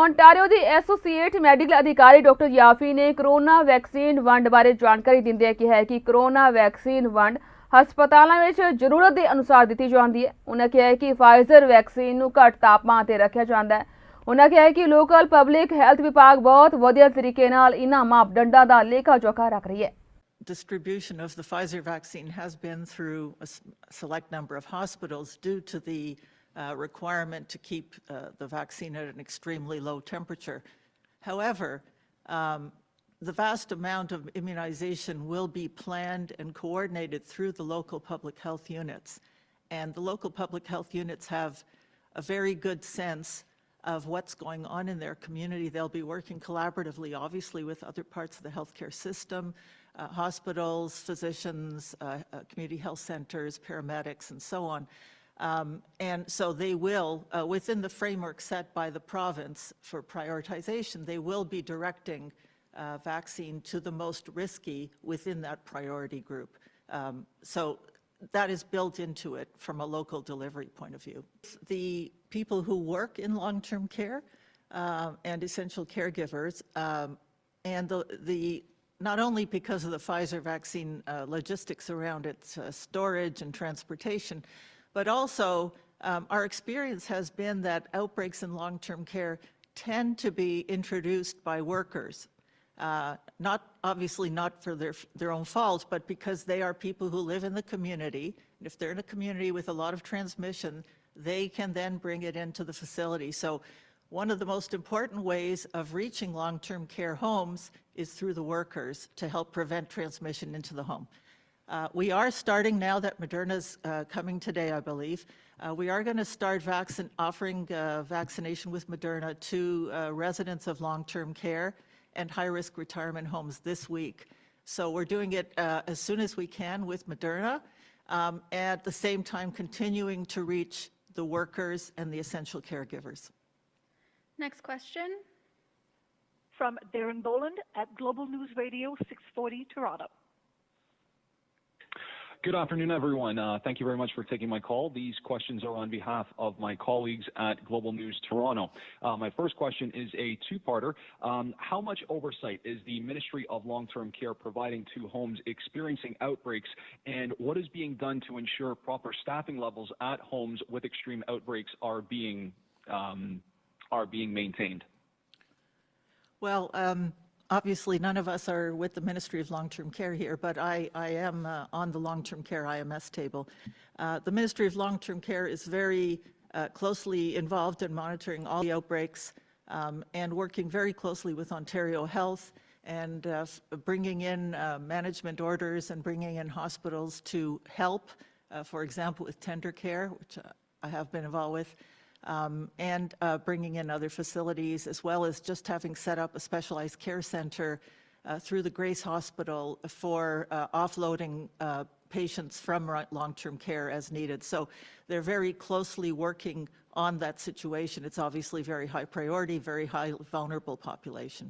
Ontario ਦੀ associate medical ਅਧਿਕਾਰੀ doctor ਯਾਫੀ ਨੇ corona vaccine ਵੰਡ ਬਾਰੇ ਜਾਣਕਾਰੀ ਦਿੰਦਿਆਂ ਕਿਹਾ ਹੈ ਕਿ ਕਰੋਨਾ ਵੈਕਸੀਨ ਵੰਡ ਹਸਪਤਾਲਾਂ ਵਿੱਚ ਜ਼ਰੂਰਤ ਦੇ ਅਨੁਸਾਰ ਦਿੱਤੀ ਜਾਂਦੀ ਹੈ। ਉਹਨਾਂ ਕਿਹਾ ਹੈ ਕਿ ਫਾਈਜ਼ਰ ਵੈਕਸੀਨ ਨੂੰ ਘੱਟ ਤਾਪਮਾਨ ਤੇ ਰੱਖਿਆ ਜਾਂਦਾ ਹੈ। ਉਹਨਾਂ ਕਿਹਾ ਹੈ ਕਿ ਲੋਕਲ ਪਬਲਿਕ ਹੈਲਥ ਵਿਭਾਗ ਬਹੁਤ ਵਧੀਆ ਤਰੀਕੇ ਨਾਲ ਇਹਨਾਂ ਮਾਪਦੰਡਾਂ ਦਾ ਲੇਖਾ ਜੋਖਾ ਰੱਖ ਰਹੀ ਹੈ। Distribution of the Pfizer vaccine has been through a select number of hospitals due to the requirement to keep the vaccine at an extremely low temperature. However, the vast amount of immunization will be planned and coordinated through the local public health units. And the local public health units have a very good sense of what's going on in their community. They'll be working collaboratively, obviously, with other parts of the healthcare system, hospitals, physicians, community health centers, paramedics, and so on. And so they will, within the framework set by the province for prioritization, they will be directing vaccine to the most risky within that priority group. So that is built into it from a local delivery point of view. The people who work in long-term care and essential caregivers, and the not only because of the Pfizer vaccine logistics around its storage and transportation, but also our experience has been that outbreaks in long-term care tend to be introduced by workers. Obviously not for their own fault, but because they are people who live in the community. And if they're in a community with a lot of transmission, they can then bring it into the facility. So one of the most important ways of reaching long-term care homes is through the workers to help prevent transmission into the home. We are starting now that Moderna's coming today, I believe. We are going to start offering vaccination with Moderna to residents of long-term care and high-risk retirement homes this week. So we're doing it as soon as we can with Moderna, at the same time continuing to reach the workers and the essential caregivers. Next question. From Darren Boland at Global News Radio 640 Toronto. Good afternoon, everyone. Thank you very much for taking my call. These questions are on behalf of my colleagues at Global News Toronto. My first question is a two-parter. How much oversight is the Ministry of Long-Term Care providing to homes experiencing outbreaks, and what is being done to ensure proper staffing levels at homes with extreme outbreaks are being maintained? Well, obviously, none of us are with the Ministry of Long-Term Care here, but I am on the Long-Term Care IMS table. The Ministry of Long-Term Care is very closely involved in monitoring all the outbreaks and working very closely with Ontario Health and bringing in management orders and bringing in hospitals to help, for example, with tender care, which I have been involved with, and bringing in other facilities, as well as just having set up a specialized care center through the Grace Hospital for offloading patients from long-term care as needed. So they're very closely working on that situation. It's obviously very high priority, very high vulnerable population.